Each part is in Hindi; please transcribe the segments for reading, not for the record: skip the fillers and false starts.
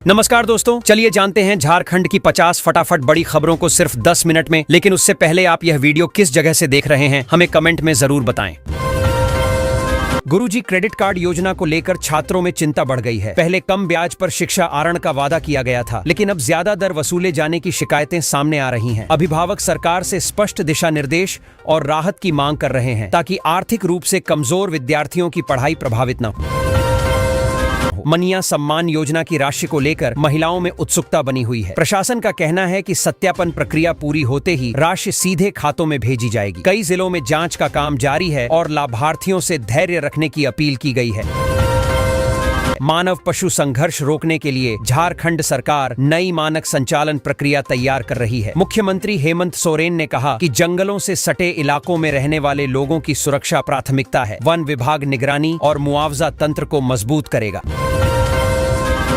नमस्कार दोस्तों, चलिए जानते हैं झारखंड की 50 फटाफट बड़ी खबरों को सिर्फ 10 मिनट में। लेकिन उससे पहले आप यह वीडियो किस जगह से देख रहे हैं हमें कमेंट में जरूर बताएं। गुरुजी क्रेडिट कार्ड योजना को लेकर छात्रों में चिंता बढ़ गई है। पहले कम ब्याज पर शिक्षा आहरण का वादा किया गया था, लेकिन अब ज्यादा दर वसूले जाने की शिकायतें सामने आ रही हैं। अभिभावक सरकार से स्पष्ट दिशा निर्देश और राहत की मांग कर रहे हैं ताकि आर्थिक रूप से कमजोर विद्यार्थियों की पढ़ाई प्रभावित न हो। मनिया सम्मान योजना की राशि को लेकर महिलाओं में उत्सुकता बनी हुई है। प्रशासन का कहना है कि सत्यापन प्रक्रिया पूरी होते ही राशि सीधे खातों में भेजी जाएगी। कई जिलों में जांच का काम जारी है और लाभार्थियों से धैर्य रखने की अपील की गई है। मानव पशु संघर्ष रोकने के लिए झारखंड सरकार नई मानक संचालन प्रक्रिया तैयार कर रही है। मुख्यमंत्री हेमंत सोरेन ने कहा कि जंगलों से सटे इलाकों में रहने वाले लोगों की सुरक्षा प्राथमिकता है। वन विभाग निगरानी और मुआवजा तंत्र को मजबूत करेगा।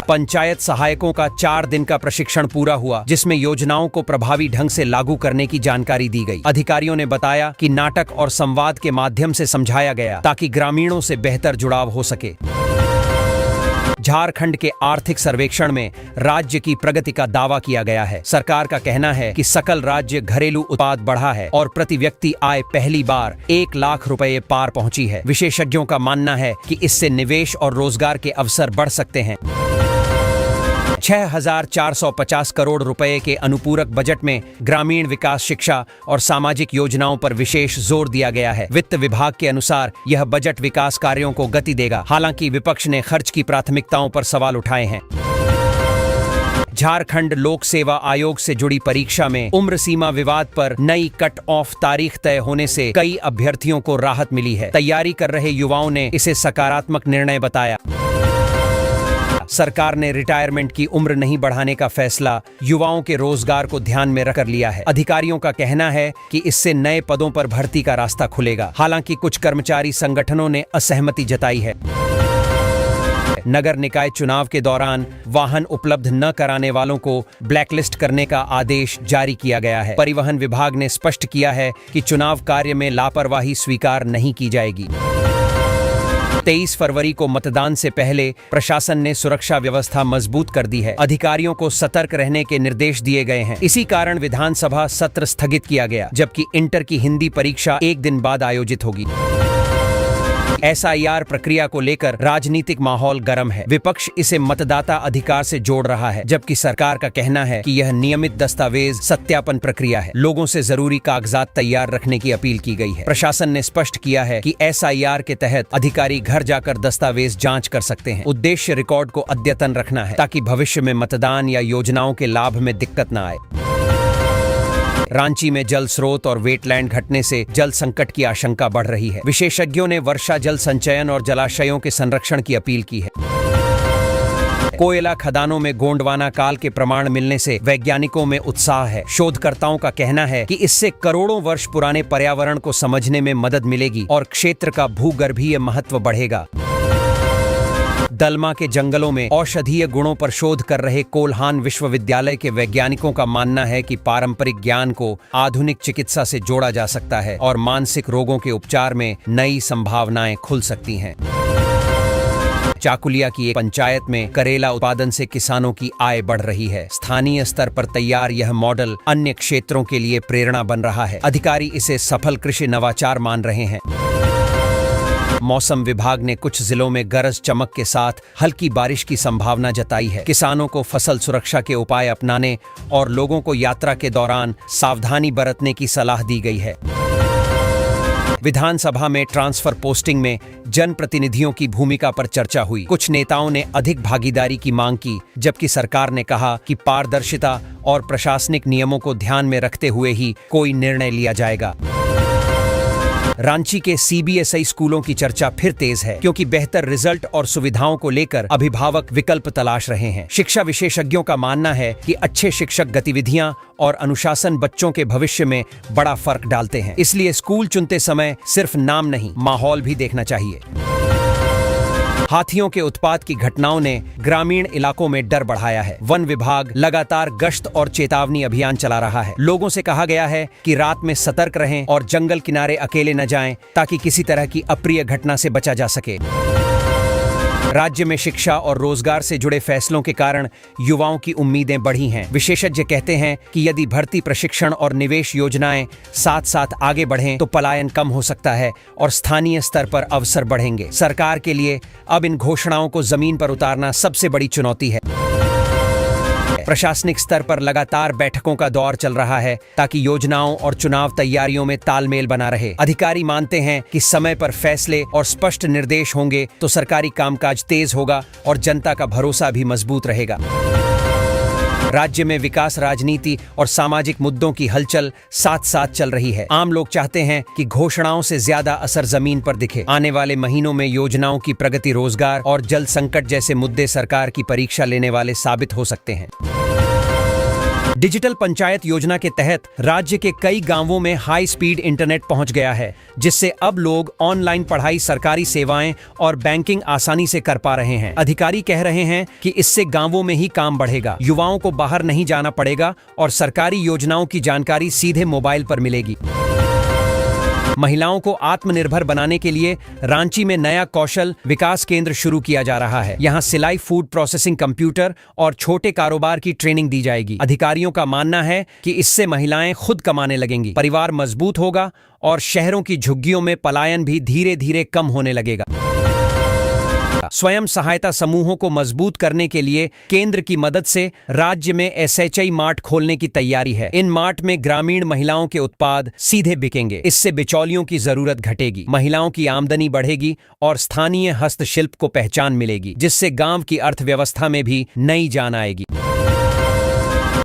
पंचायत सहायकों का 4 दिन का प्रशिक्षण पूरा हुआ, जिसमें योजनाओं को प्रभावी ढंग से लागू करने की जानकारी दी गई। अधिकारियों ने बताया कि नाटक और संवाद के माध्यम से समझाया गया ताकि ग्रामीणों से बेहतर जुड़ाव हो सके। झारखंड के आर्थिक सर्वेक्षण में राज्य की प्रगति का दावा किया गया है। सरकार का कहना है कि सकल राज्य घरेलू उत्पाद बढ़ा है और प्रति व्यक्ति आय पहली बार 1 लाख रुपए पार पहुंची है। विशेषज्ञों का मानना है कि इससे निवेश और रोजगार के अवसर बढ़ सकते हैं। 6,450 करोड़ रुपए के अनुपूरक बजट में ग्रामीण विकास, शिक्षा और सामाजिक योजनाओं पर विशेष जोर दिया गया है। वित्त विभाग के अनुसार यह बजट विकास कार्यों को गति देगा। हालांकि विपक्ष ने खर्च की प्राथमिकताओं पर सवाल उठाए हैं। झारखंड लोक सेवा आयोग से जुड़ी परीक्षा में उम्र सीमा विवाद पर नई कट ऑफ तारीख तय होने से कई अभ्यर्थियों को राहत मिली है। तैयारी कर रहे युवाओं ने इसे सकारात्मक निर्णय बताया। सरकार ने रिटायरमेंट की उम्र नहीं बढ़ाने का फैसला युवाओं के रोजगार को ध्यान में रखकर लिया है। अधिकारियों का कहना है कि इससे नए पदों पर भर्ती का रास्ता खुलेगा। हालांकि कुछ कर्मचारी संगठनों ने असहमति जताई है। नगर निकाय चुनाव के दौरान वाहन उपलब्ध न कराने वालों को ब्लैकलिस्ट करने का आदेश जारी किया गया है। परिवहन विभाग ने स्पष्ट किया है कि चुनाव कार्य में लापरवाही स्वीकार नहीं की जाएगी। 23 फरवरी को मतदान से पहले प्रशासन ने सुरक्षा व्यवस्था मजबूत कर दी है। अधिकारियों को सतर्क रहने के निर्देश दिए गए हैं। इसी कारण विधानसभा सत्र स्थगित किया गया, जबकि इंटर की हिंदी परीक्षा 1 दिन बाद आयोजित होगी। SIR प्रक्रिया को लेकर राजनीतिक माहौल गर्म है। विपक्ष इसे मतदाता अधिकार से जोड़ रहा है, जबकि सरकार का कहना है कि यह नियमित दस्तावेज सत्यापन प्रक्रिया है। लोगों से जरूरी कागजात तैयार रखने की अपील की गई है। प्रशासन ने स्पष्ट किया है कि SIR के तहत अधिकारी घर जाकर दस्तावेज जांच कर सकते हैं। उद्देश्य रिकॉर्ड को अद्यतन रखना है ताकि भविष्य में मतदान या योजनाओं के लाभ में दिक्कत न आए। रांची में जल स्रोत और वेटलैंड घटने से जल संकट की आशंका बढ़ रही है। विशेषज्ञों ने वर्षा जल संचयन और जलाशयों के संरक्षण की अपील की है। कोयला खदानों में गोंडवाना काल के प्रमाण मिलने से वैज्ञानिकों में उत्साह है। शोधकर्ताओं का कहना है कि इससे करोड़ों वर्ष पुराने पर्यावरण को समझने में मदद मिलेगी और क्षेत्र का भूगर्भीय महत्व बढ़ेगा। दलमा के जंगलों में औषधीय गुणों पर शोध कर रहे कोल्हान विश्वविद्यालय के वैज्ञानिकों का मानना है कि पारंपरिक ज्ञान को आधुनिक चिकित्सा से जोड़ा जा सकता है और मानसिक रोगों के उपचार में नई संभावनाएं खुल सकती हैं। चाकुलिया की एक पंचायत में करेला उत्पादन से किसानों की आय बढ़ रही है। स्थानीय स्तर पर तैयार यह मॉडल अन्य क्षेत्रों के लिए प्रेरणा बन रहा है। अधिकारी इसे सफल कृषि नवाचार मान रहे हैं। मौसम विभाग ने कुछ जिलों में गरज चमक के साथ हल्की बारिश की संभावना जताई है। किसानों को फसल सुरक्षा के उपाय अपनाने और लोगों को यात्रा के दौरान सावधानी बरतने की सलाह दी गई है। विधानसभा में ट्रांसफर पोस्टिंग में जनप्रतिनिधियों की भूमिका पर चर्चा हुई। कुछ नेताओं ने अधिक भागीदारी की मांग की, जबकि सरकार ने कहा कि पारदर्शिता और प्रशासनिक नियमों को ध्यान में रखते हुए ही कोई निर्णय लिया जाएगा। रांची के CBSI स्कूलों की चर्चा फिर तेज है, क्योंकि बेहतर रिजल्ट और सुविधाओं को लेकर अभिभावक विकल्प तलाश रहे हैं। शिक्षा विशेषज्ञों का मानना है कि अच्छे शिक्षक गतिविधियां और अनुशासन बच्चों के भविष्य में बड़ा फर्क डालते हैं। इसलिए स्कूल चुनते समय सिर्फ नाम नहीं, माहौल भी देखना चाहिए। हाथियों के उत्पात की घटनाओं ने ग्रामीण इलाकों में डर बढ़ाया है। वन विभाग लगातार गश्त और चेतावनी अभियान चला रहा है। लोगों से कहा गया है कि रात में सतर्क रहें और जंगल किनारे अकेले न जाएं, ताकि किसी तरह की अप्रिय घटना से बचा जा सके। राज्य में शिक्षा और रोजगार से जुड़े फैसलों के कारण युवाओं की उम्मीदें बढ़ी हैं। विशेषज्ञ कहते हैं कि यदि भर्ती प्रशिक्षण और निवेश योजनाएं साथ साथ आगे बढ़ें तो पलायन कम हो सकता है और स्थानीय स्तर पर अवसर बढ़ेंगे। सरकार के लिए अब इन घोषणाओं को जमीन पर उतारना सबसे बड़ी चुनौती है। प्रशासनिक स्तर पर लगातार बैठकों का दौर चल रहा है ताकि योजनाओं और चुनाव तैयारियों में तालमेल बना रहे। अधिकारी मानते हैं कि समय पर फैसले और स्पष्ट निर्देश होंगे तो सरकारी कामकाज तेज होगा और जनता का भरोसा भी मजबूत रहेगा। राज्य में विकास, राजनीति और सामाजिक मुद्दों की हलचल साथ साथ चल रही है। आम लोग चाहते हैं कि घोषणाओं से ज्यादा असर जमीन पर दिखे। आने वाले महीनों में योजनाओं की प्रगति, रोजगार और जल संकट जैसे मुद्दे सरकार की परीक्षा लेने वाले साबित हो सकते हैं। डिजिटल पंचायत योजना के तहत राज्य के कई गांवों में हाई स्पीड इंटरनेट पहुंच गया है, जिससे अब लोग ऑनलाइन पढ़ाई, सरकारी सेवाएं और बैंकिंग आसानी से कर पा रहे हैं। अधिकारी कह रहे हैं कि इससे गांवों में ही काम बढ़ेगा, युवाओं को बाहर नहीं जाना पड़ेगा और सरकारी योजनाओं की जानकारी सीधे मोबाइल पर मिलेगी। महिलाओं को आत्मनिर्भर बनाने के लिए रांची में नया कौशल विकास केंद्र शुरू किया जा रहा है। यहां सिलाई, फूड प्रोसेसिंग, कंप्यूटर और छोटे कारोबार की ट्रेनिंग दी जाएगी। अधिकारियों का मानना है कि इससे महिलाएं खुद कमाने लगेंगी, परिवार मजबूत होगा और शहरों की झुग्गियों में पलायन भी धीरे धीरे कम होने लगेगा। स्वयं सहायता समूहों को मजबूत करने के लिए केंद्र की मदद से राज्य में SHI मार्ट खोलने की तैयारी है। इन मार्ट में ग्रामीण महिलाओं के उत्पाद सीधे बिकेंगे। इससे बिचौलियों की जरूरत घटेगी, महिलाओं की आमदनी बढ़ेगी और स्थानीय हस्तशिल्प को पहचान मिलेगी, जिससे गांव की अर्थव्यवस्था में भी नई जान आएगी।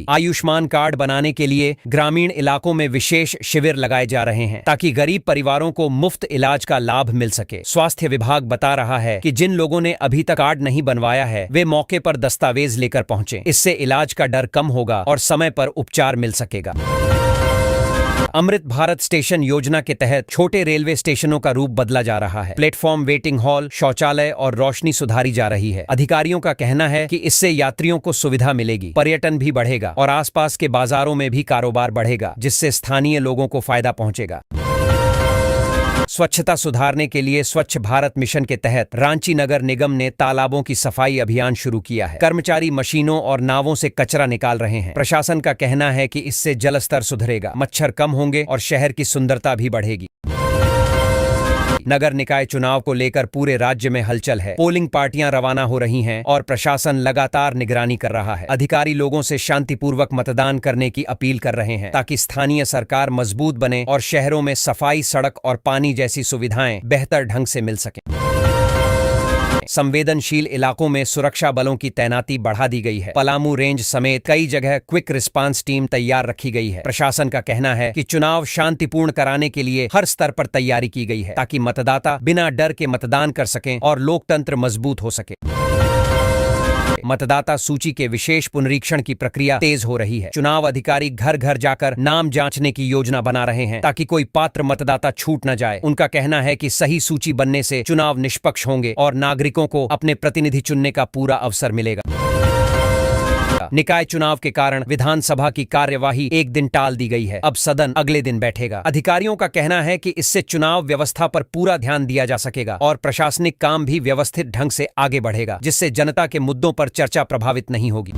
आयुष्मान कार्ड बनाने के लिए ग्रामीण इलाकों में विशेष शिविर लगाए जा रहे हैं ताकि गरीब परिवारों को मुफ्त इलाज का लाभ मिल सके। स्वास्थ्य विभाग बता रहा है कि जिन लोगों ने अभी तक कार्ड नहीं बनवाया है वे मौके पर दस्तावेज लेकर पहुंचे। इससे इलाज का डर कम होगा और समय पर उपचार मिल सकेगा। अमृत भारत स्टेशन योजना के तहत छोटे रेलवे स्टेशनों का रूप बदला जा रहा है। प्लेटफॉर्म, वेटिंग हॉल, शौचालय और रोशनी सुधारी जा रही है। अधिकारियों का कहना है कि इससे यात्रियों को सुविधा मिलेगी, पर्यटन भी बढ़ेगा और आसपास के बाजारों में भी कारोबार बढ़ेगा, जिससे स्थानीय लोगों को फायदा पहुंचेगा। स्वच्छता सुधारने के लिए स्वच्छ भारत मिशन के तहत रांची नगर निगम ने तालाबों की सफाई अभियान शुरू किया है। कर्मचारी मशीनों और नावों से कचरा निकाल रहे हैं। प्रशासन का कहना है कि इससे जलस्तर सुधरेगा, मच्छर कम होंगे और शहर की सुंदरता भी बढ़ेगी। नगर निकाय चुनाव को लेकर पूरे राज्य में हलचल है। पोलिंग पार्टियां रवाना हो रही हैं और प्रशासन लगातार निगरानी कर रहा है। अधिकारी लोगों से शांतिपूर्वक मतदान करने की अपील कर रहे हैं ताकि स्थानीय सरकार मजबूत बने और शहरों में सफाई, सड़क और पानी जैसी सुविधाएं बेहतर ढंग से मिल सकें। संवेदनशील इलाकों में सुरक्षा बलों की तैनाती बढ़ा दी गई है। पलामू रेंज समेत कई जगह क्विक रिस्पांस टीम तैयार रखी गई है। प्रशासन का कहना है कि चुनाव शांतिपूर्ण कराने के लिए हर स्तर पर तैयारी की गई है ताकि मतदाता बिना डर के मतदान कर सकें और लोकतंत्र मजबूत हो सके। मतदाता सूची के विशेष पुनरीक्षण की प्रक्रिया तेज हो रही है। चुनाव अधिकारी घर घर जाकर नाम जांचने की योजना बना रहे हैं ताकि कोई पात्र मतदाता छूट न जाए। उनका कहना है कि सही सूची बनने से चुनाव निष्पक्ष होंगे और नागरिकों को अपने प्रतिनिधि चुनने का पूरा अवसर मिलेगा। निकाय चुनाव के कारण विधानसभा की कार्यवाही एक दिन टाल दी गई है। अब सदन अगले दिन बैठेगा। अधिकारियों का कहना है कि इससे चुनाव व्यवस्था पर पूरा ध्यान दिया जा सकेगा और प्रशासनिक काम भी व्यवस्थित ढंग से आगे बढ़ेगा, जिससे जनता के मुद्दों पर चर्चा प्रभावित नहीं होगी।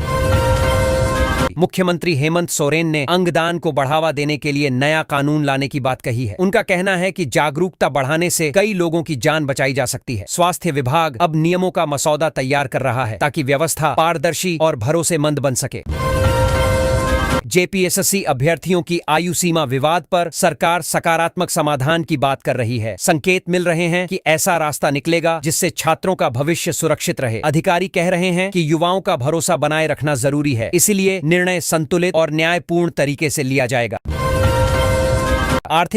मुख्यमंत्री हेमंत सोरेन ने अंगदान को बढ़ावा देने के लिए नया कानून लाने की बात कही है। उनका कहना है कि जागरूकता बढ़ाने से कई लोगों की जान बचाई जा सकती है। स्वास्थ्य विभाग अब नियमों का मसौदा तैयार कर रहा है ताकि व्यवस्था पारदर्शी और भरोसेमंद बन सके। JPSSC अभ्यर्थियों की आयु सीमा विवाद पर सरकार सकारात्मक समाधान की बात कर रही है। संकेत मिल रहे हैं कि ऐसा रास्ता निकलेगा जिससे छात्रों का भविष्य सुरक्षित रहे। अधिकारी कह रहे हैं कि युवाओं का भरोसा बनाए रखना जरूरी है, इसलिए निर्णय संतुलित और न्यायपूर्ण तरीके से लिया जाएगा। आर्थिक